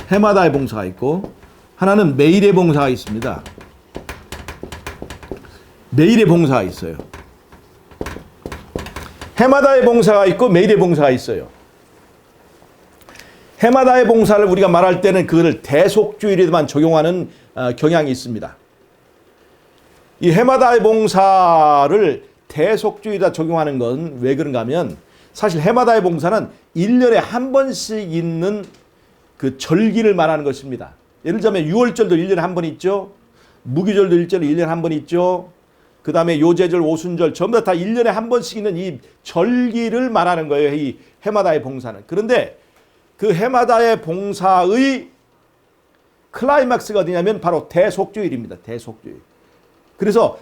해마다의 봉사가 있고, 하나는 매일의 봉사가 있습니다. 매일의 봉사가 있어요. 해마다의 봉사가 있고 매일의 봉사가 있어요. 해마다의 봉사를 우리가 말할 때는 그것을 대속주일에만 적용하는 경향이 있습니다. 이 해마다의 봉사를 대속주일에다 적용하는 건 왜 그런가 하면, 사실 해마다의 봉사는 1년에 한 번씩 있는 그 절기를 말하는 것입니다. 예를 들자면 유월절도 1년에 한 번 있죠. 무교절도 1년에 한 번 있죠. 그 다음에 요제절, 오순절 전부 다 1년에 한 번씩 있는 이 절기를 말하는 거예요. 이 해마다의 봉사는. 그런데 그 해마다의 봉사의 클라이막스가 어디냐면 바로 대속주일입니다. 대속주일. 그래서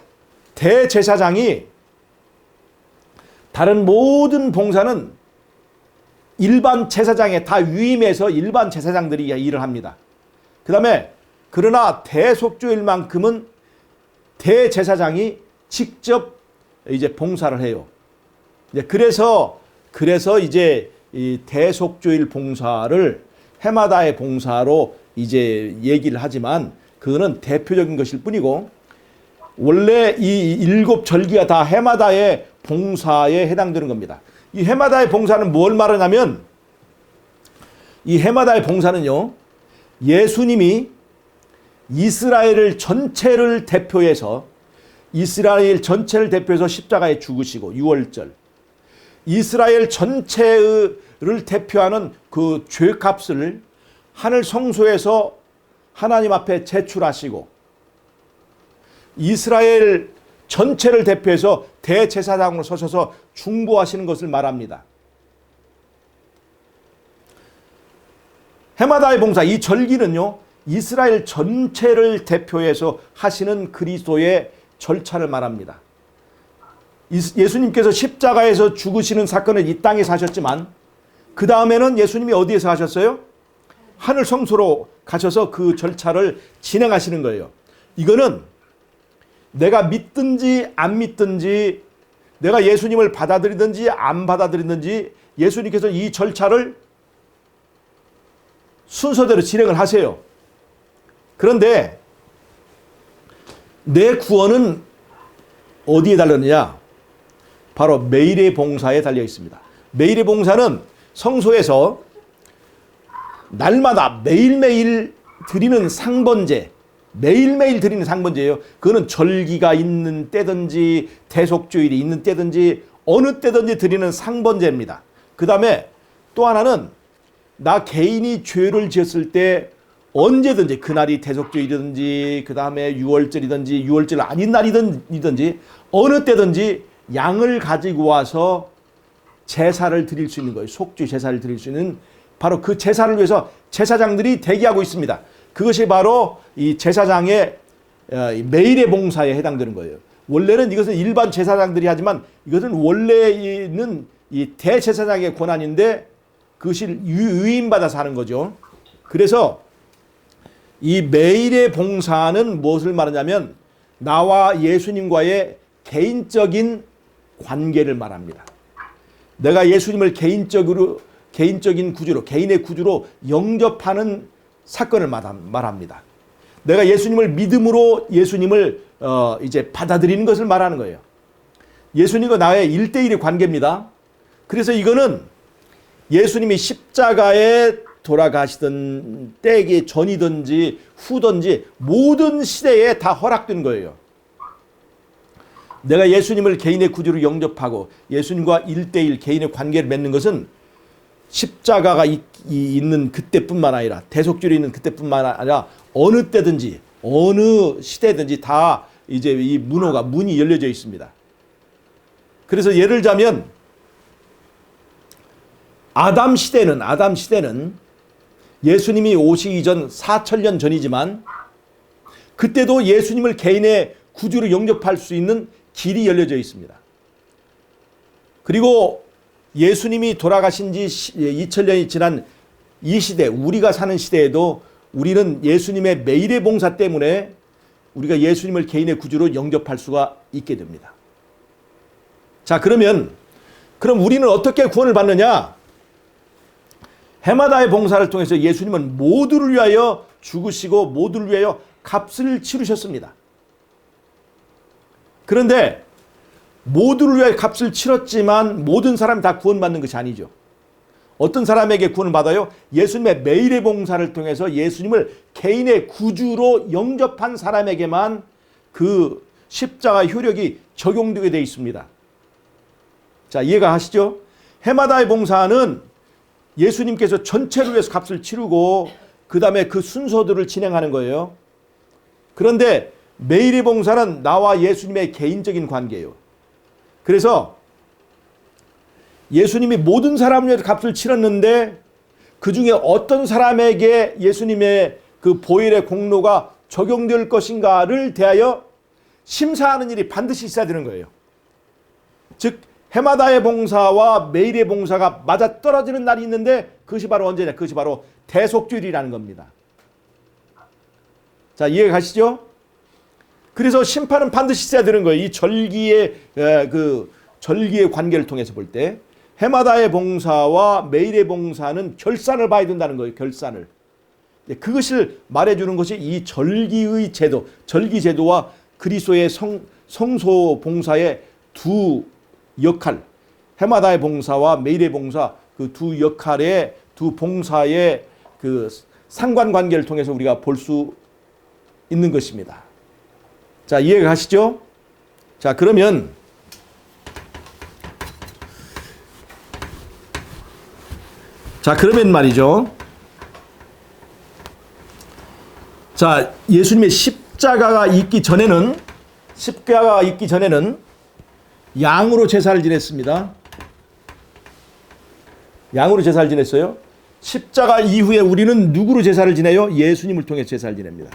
대제사장이 다른 모든 봉사는 일반 제사장에 다 위임해서 일반 제사장들이 일을 합니다. 그 다음에 그러나 대속주일만큼은 대제사장이 직접 이제 봉사를 해요. 그래서 이제 이 대속주일 봉사를 해마다의 봉사로 이제 얘기를 하지만 그거는 대표적인 것일 뿐이고, 원래 이 7절기가 다 해마다의 봉사에 해당되는 겁니다. 이 해마다의 봉사는 뭘 말하냐면, 이 해마다의 봉사는요, 예수님이 이스라엘 전체를 대표해서 십자가에 죽으시고, 유월절 이스라엘 전체를 대표하는 그 죄값을 하늘 성소에서 하나님 앞에 제출하시고, 이스라엘 전체를 대표해서 대제사장으로 서셔서 중보하시는 것을 말합니다. 해마다의 봉사, 이 절기는요, 이스라엘 전체를 대표해서 하시는 그리스도의 절차를 말합니다. 예수님께서 십자가에서 죽으시는 사건을 이 땅에서 하셨지만, 그 다음에는 예수님이 어디에서 하셨어요? 하늘 성소로 가셔서 그 절차를 진행하시는 거예요. 이거는 내가 믿든지 안 믿든지, 내가 예수님을 받아들이든지 안 받아들이든지 예수님께서 이 절차를 순서대로 진행을 하세요. 그런데 내 구원은 어디에 달렸느냐? 바로 매일의 봉사에 달려 있습니다. 매일의 봉사는 성소에서 날마다 매일매일 드리는 상번제, 매일매일 드리는 상번제예요. 그거는 절기가 있는 때든지 대속주일이 있는 때든지 어느 때든지 드리는 상번제입니다. 그 다음에 또 하나는 나 개인이 죄를 지었을 때 언제든지, 그날이 대속주일이든지 그 다음에 유월절이든지 유월절 아닌 날이든지 어느 때든지 양을 가지고 와서 제사를 드릴 수 있는 거예요. 속죄 제사를 드릴 수 있는, 바로 그 제사를 위해서 제사장들이 대기하고 있습니다. 그것이 바로 이 제사장의 매일의 봉사에 해당되는 거예요. 원래는 이것은 일반 제사장들이 하지만 이것은 원래는 이 대제사장의 권한인데 그것이 위임받아서 하는 거죠. 그래서 이 매일의 봉사는 무엇을 말하냐면 나와 예수님과의 개인적인 관계를 말합니다. 내가 예수님을 개인적인 구주로, 개인의 구주로 영접하는 사건을 말합니다. 내가 예수님을 믿음으로 예수님을 이제 받아들이는 것을 말하는 거예요. 예수님과 나의 1대1의 관계입니다. 그래서 이거는 예수님이 십자가에 돌아가시던 때기 전이든지 후든지 모든 시대에 다 허락된 거예요. 내가 예수님을 개인의 구주로 영접하고 예수님과 1대1 개인의 관계를 맺는 것은 십자가가 있는 그때뿐만 아니라 대속줄이 있는 그때뿐만 아니라 어느 때든지 어느 시대든지 다 이제 이 문이 열려져 있습니다. 그래서 예를 들자면 아담 시대는 예수님이 오시기 전 4,000년 전이지만 그때도 예수님을 개인의 구주로 영접할 수 있는 길이 열려져 있습니다. 그리고 예수님이 돌아가신 지 2000년이 지난 이 시대, 우리가 사는 시대에도 우리는 예수님의 매일의 봉사 때문에 우리가 예수님을 개인의 구주로 영접할 수가 있게 됩니다. 자, 그럼 우리는 어떻게 구원을 받느냐? 해마다의 봉사를 통해서 예수님은 모두를 위하여 죽으시고 모두를 위하여 값을 치르셨습니다. 그런데 모두를 위하여 값을 치렀지만 모든 사람이 다 구원받는 것이 아니죠. 어떤 사람에게 구원을 받아요? 예수님의 매일의 봉사를 통해서 예수님을 개인의 구주로 영접한 사람에게만 그 십자가 효력이 적용되게 되어 있습니다. 자, 이해가 가시죠? 해마다의 봉사는 예수님께서 전체를 위해서 값을 치르고 그 다음에 그 순서들을 진행하는 거예요. 그런데 매일의 봉사는 나와 예수님의 개인적인 관계예요. 그래서 예수님이 모든 사람을 위해서 값을 치렀는데 그 중에 어떤 사람에게 예수님의 그 보혈의 공로가 적용될 것인가를 대하여 심사하는 일이 반드시 있어야 되는 거예요. 즉 해마다의 봉사와 매일의 봉사가 맞아떨어지는 날이 있는데 그것이 바로 언제냐? 그것이 바로 대속주일이라는 겁니다. 자, 이해가 가시죠? 그래서 심판은 반드시 있어야 되는 거예요. 이 절기의 관계를 통해서 볼 때 해마다의 봉사와 매일의 봉사는 결산을 봐야 된다는 거예요. 결산을. 그것을 말해주는 것이 이 절기의 제도, 절기 제도와 그리스도의 성소 봉사의 두 역할, 해마다의 봉사와 매일의 봉사 그 두 역할의 두 봉사의 그 상관관계를 통해서 우리가 볼 수 있는 것입니다. 자, 이해가 가시죠? 자, 그러면 말이죠. 자, 예수님의 십자가가 있기 전에는 양으로 제사를 지냈습니다. 양으로 제사를 지냈어요. 십자가 이후에 우리는 누구로 제사를 지내요? 예수님을 통해 제사를 지냅니다.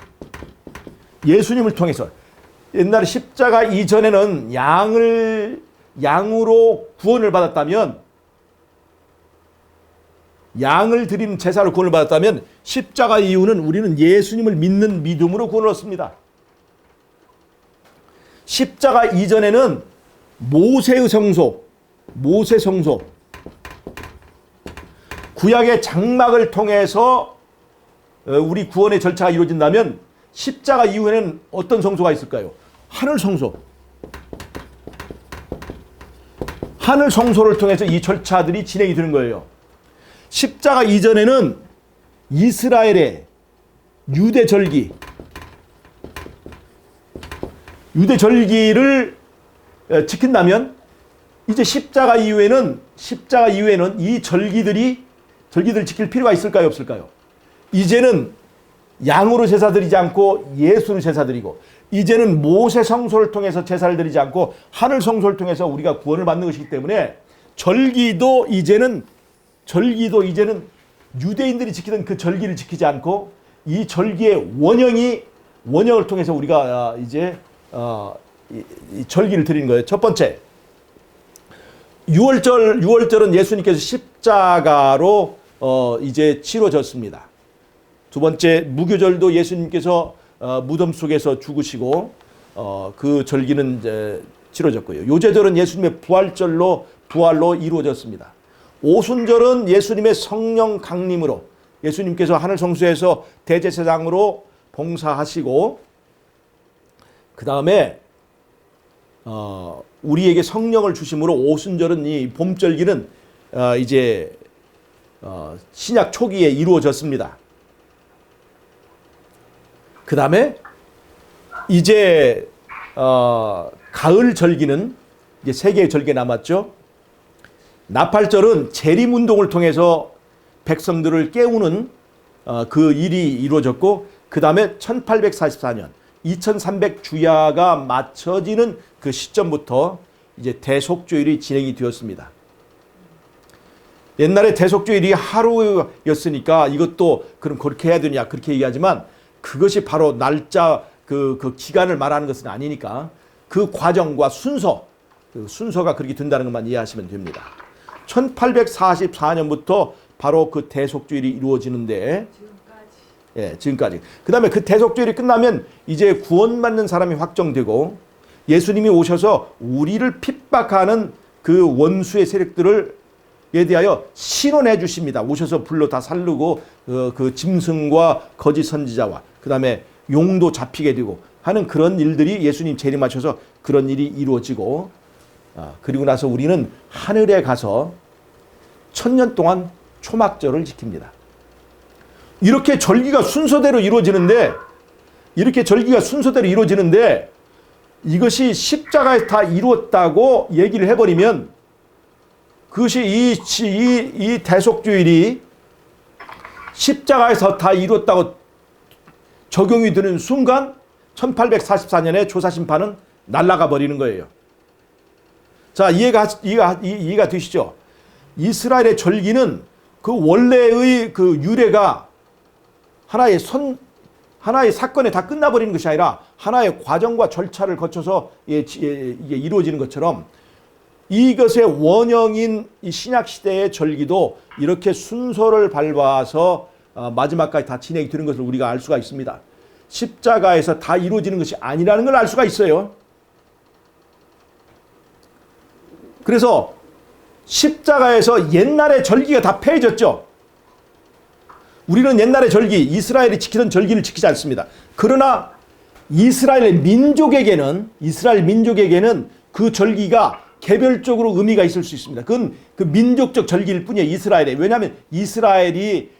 예수님을 통해서. 옛날에 십자가 이전에는 양으로 구원을 받았다면, 양을 드리는 제사로 구원을 받았다면 십자가 이후는 우리는 예수님을 믿는 믿음으로 구원을 얻습니다. 십자가 이전에는 모세 성소, 구약의 장막을 통해서 우리 구원의 절차가 이루어진다면 십자가 이후에는 어떤 성소가 있을까요? 하늘 성소. 하늘 성소를 통해서 이 절차들이 진행이 되는 거예요. 십자가 이전에는 이스라엘의 유대절기를 지킨다면 이제 십자가 이후에는 이 절기들을 지킬 필요가 있을까요? 없을까요? 이제는 양으로 제사 드리지 않고 예수로 제사 드리고, 이제는 모세 성소를 통해서 제사를 드리지 않고 하늘 성소를 통해서 우리가 구원을 받는 것이기 때문에 절기도 이제는 유대인들이 지키던 그 절기를 지키지 않고 이 절기의 원형을 통해서 우리가 이제 이 절기를 드리는 거예요. 첫 번째, 유월절은 예수님께서 십자가로 이제 치러졌습니다. 두 번째, 무교절도 예수님께서 무덤 속에서 죽으시고 그 절기는 이제 치러졌고요. 요제절은 예수님의 부활로 이루어졌습니다. 오순절은 예수님의 성령 강림으로 예수님께서 하늘 성소에서 대제사장으로 봉사하시고, 그 다음에 우리에게 성령을 주심으로 오순절은 이 봄절기는 이제 신약 초기에 이루어졌습니다. 그 다음에 이제 가을 절기는 이제 세 개의 절기 남았죠. 나팔절은 재림운동을 통해서 백성들을 깨우는 그 일이 이루어졌고, 그 다음에 1844년 2300주야가 맞춰지는 그 시점부터 이제 대속죄일이 진행이 되었습니다. 옛날에 대속죄일이 하루였으니까 이것도 그럼 그렇게 해야 되냐 그렇게 얘기하지만, 그것이 바로 날짜 그 기간을 말하는 것은 아니니까 그 과정과 순서가 그렇게 된다는 것만 이해하시면 됩니다. 1844년부터 바로 그 대속죄일이 이루어지는데, 지금까지. 그 다음에 그 대속죄일이 끝나면 이제 구원받는 사람이 확정되고, 예수님이 오셔서 우리를 핍박하는 그 원수의 세력들을 에 대하여 신원해 주십니다. 오셔서 불로 다 살르고 그 짐승과 거짓 선지자와 그 다음에 용도 잡히게 되고 하는 그런 일들이 예수님 재림하셔서 그런 일이 이루어지고, 그리고 나서 우리는 하늘에 가서 1000년 동안 초막절을 지킵니다. 이렇게 절기가 순서대로 이루어지는데, 이것이 십자가에서 다 이루었다고 얘기를 해버리면, 그것이 이 대속주일이 십자가에서 다 이루었다고 적용이 되는 순간 1844년에 조사심판은 날아가 버리는 거예요. 자, 이해가 되시죠? 이스라엘의 절기는 그 원래의 그 유래가 하나의 사건에 다 끝나버리는 것이 아니라 하나의 과정과 절차를 거쳐서 이게 이루어지는 것처럼, 이것의 원형인 이 신약시대의 절기도 이렇게 순서를 밟아서 마지막까지 다 진행이 되는 것을 우리가 알 수가 있습니다. 십자가에서 다 이루어지는 것이 아니라는 걸 알 수가 있어요. 그래서 십자가에서 옛날의 절기가 다 폐해졌죠. 우리는 옛날의 절기, 이스라엘이 지키던 절기를 지키지 않습니다. 그러나 이스라엘 민족에게는 그 절기가 개별적으로 의미가 있을 수 있습니다. 그건 그 민족적 절기일 뿐이에요, 이스라엘에. 왜냐하면 이스라엘이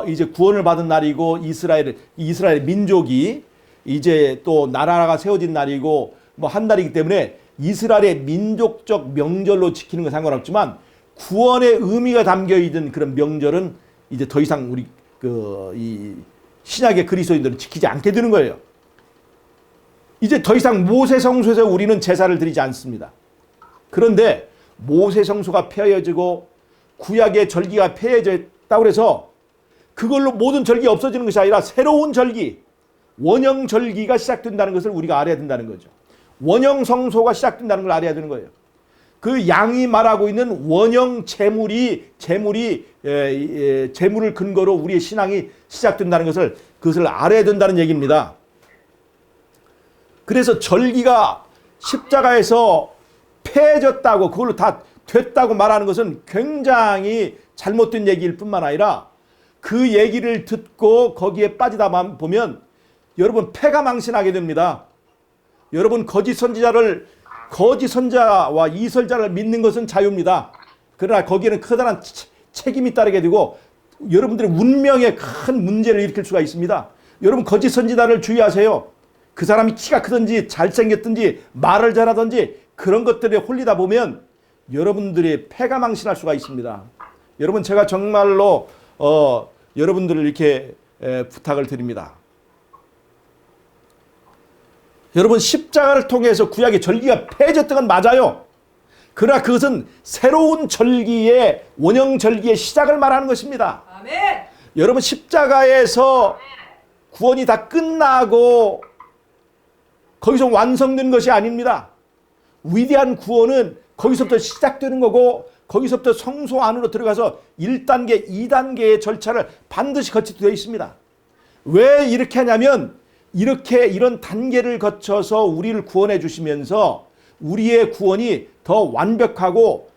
이제 구원을 받은 날이고, 이스라엘 민족이 이제 또 나라가 세워진 날이고 뭐 한 날이기 때문에 이스라엘의 민족적 명절로 지키는 건 상관없지만, 구원의 의미가 담겨 있는 그런 명절은 이제 더 이상 우리 이 신약의 그리스도인들은 지키지 않게 되는 거예요. 이제 더 이상 모세 성소에서 우리는 제사를 드리지 않습니다. 그런데 모세 성소가 폐해지고 구약의 절기가 폐해졌다고 해서 그걸로 모든 절기가 없어지는 것이 아니라 새로운 절기, 원형 절기가 시작된다는 것을 우리가 알아야 된다는 거죠. 원형 성소가 시작된다는 걸 알아야 되는 거예요. 그 양이 말하고 있는 원형 재물을 근거로 우리의 신앙이 시작된다는 그것을 알아야 된다는 얘기입니다. 그래서 절기가 십자가에서 폐해졌다고, 그걸로 다 됐다고 말하는 것은 굉장히 잘못된 얘기일 뿐만 아니라, 그 얘기를 듣고 거기에 빠지다 보면 여러분 패가 망신하게 됩니다. 여러분 거짓 선자와 이설자를 믿는 것은 자유입니다. 그러나 거기에는 커다란 책임이 따르게 되고 여러분들의 운명에 큰 문제를 일으킬 수가 있습니다. 여러분 거짓 선지자를 주의하세요. 그 사람이 키가 크든지 잘생겼든지 말을 잘하든지 그런 것들에 홀리다 보면 여러분들의 패가 망신할 수가 있습니다. 여러분, 제가 정말로 여러분들을 이렇게 부탁을 드립니다. 여러분, 십자가를 통해서 구약의 절기가 폐해졌던 건 맞아요. 그러나 그것은 새로운 절기의, 원형 절기의 시작을 말하는 것입니다. 아멘. 여러분, 십자가에서 구원이 다 끝나고 거기서 완성된 것이 아닙니다. 위대한 구원은 거기서부터 시작되는 거고, 거기서부터 성소 안으로 들어가서 1단계, 2단계의 절차를 반드시 거치게 되어 있습니다. 왜 이렇게 하냐면, 이런 단계를 거쳐서 우리를 구원해 주시면서 우리의 구원이 더 완벽하고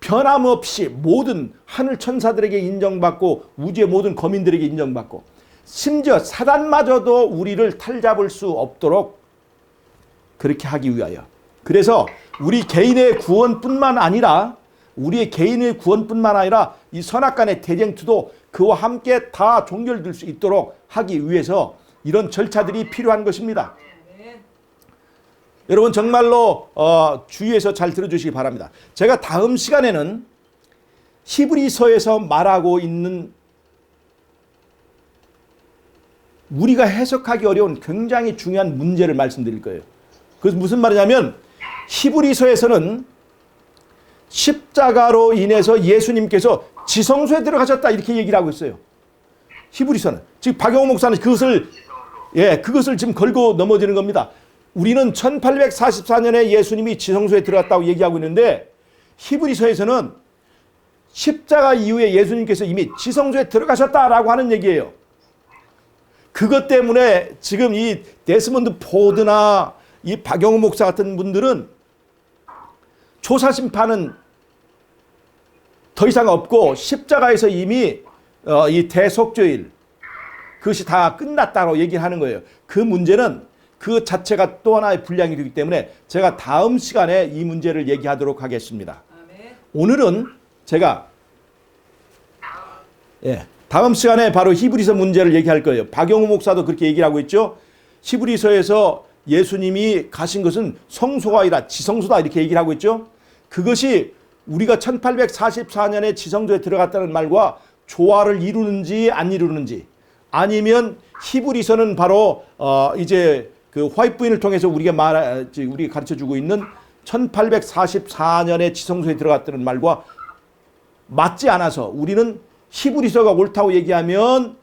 변함없이 모든 하늘 천사들에게 인정받고 우주의 모든 거민들에게 인정받고, 심지어 사단마저도 우리를 탈잡을 수 없도록 그렇게 하기 위하여, 그래서 우리 개인의 구원뿐만 아니라 이 선악간의 대쟁투도 그와 함께 다 종결될 수 있도록 하기 위해서 이런 절차들이 필요한 것입니다. 여러분, 정말로 주의해서 잘 들어주시기 바랍니다. 제가 다음 시간에는 히브리서에서 말하고 있는 우리가 해석하기 어려운 굉장히 중요한 문제를 말씀드릴 거예요. 그래서 무슨 말이냐면 히브리서에서는 십자가로 인해서 예수님께서 지성소에 들어가셨다 이렇게 얘기를 하고 있어요. 히브리서는. 즉 박영호 목사는 그것을 지금 걸고 넘어지는 겁니다. 우리는 1844년에 예수님이 지성소에 들어갔다고 얘기하고 있는데 히브리서에서는 십자가 이후에 예수님께서 이미 지성소에 들어가셨다라고 하는 얘기예요. 그것 때문에 지금 이 데스몬드 포드나 이 박영호 목사 같은 분들은 조사 심판은 더 이상 없고 십자가에서 이미 이 대속죄일 그것이 다 끝났다고 얘기하는 거예요. 그 문제는 그 자체가 또 하나의 분량이 되기 때문에 제가 다음 시간에 이 문제를 얘기하도록 하겠습니다. 오늘은 제가 다음 시간에 바로 히브리서 문제를 얘기할 거예요. 박영호 목사도 그렇게 얘기를 하고 있죠. 히브리서에서 예수님이 가신 것은 성소가 아니라 지성소다 이렇게 얘기를 하고 있죠. 그것이 우리가 1844년에 지성소에 들어갔다는 말과 조화를 이루는지 안 이루는지, 아니면 히브리서는 바로 이제 그 화이트부인을 통해서 우리가 가르쳐주고 있는 1844년에 지성소에 들어갔다는 말과 맞지 않아서 우리는 히브리서가 옳다고 얘기하면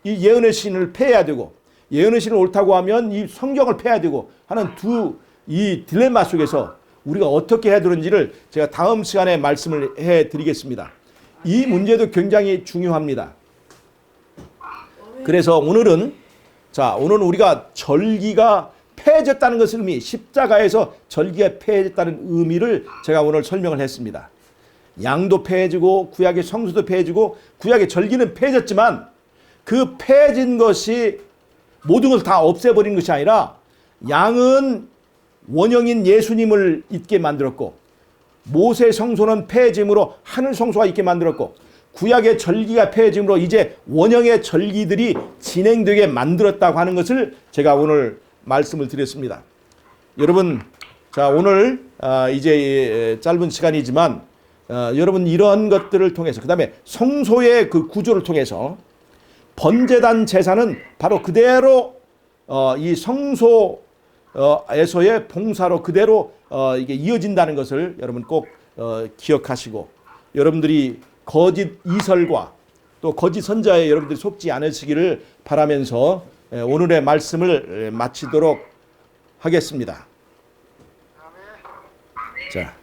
이 예언의 신을 폐해야 되고, 예언의 신을 옳다고 하면 이 성경을 폐해야 되고 하는 두 이 딜레마 속에서 우리가 어떻게 해야 되는지를 제가 다음 시간에 말씀을 해드리겠습니다. 이 문제도 굉장히 중요합니다. 그래서 오늘은 우리가 절기가 폐해졌다는 것을 의미, 십자가에서 절기가 폐해졌다는 의미를 제가 오늘 설명을 했습니다. 양도 폐해지고 구약의 성수도 폐해지고 구약의 절기는 폐해졌지만 그 폐해진 것이 모든 것을 다 없애버린 것이 아니라 양은 원형인 예수님을 있게 만들었고, 모세 성소는 폐해짐으로 하늘 성소가 있게 만들었고, 구약의 절기가 폐해짐으로 이제 원형의 절기들이 진행되게 만들었다고 하는 것을 제가 오늘 말씀을 드렸습니다. 여러분, 오늘 이제 짧은 시간이지만 여러분 이런 것들을 통해서, 그 다음에 성소의 그 구조를 통해서 번제단 제사는 바로 그대로 이 성소에서의 봉사로 그대로 이게 이어진다는 것을 여러분 꼭 기억하시고, 여러분들이 거짓 이설과 또 거짓 선자에 여러분들이 속지 않으시기를 바라면서 오늘의 말씀을 마치도록 하겠습니다. 자.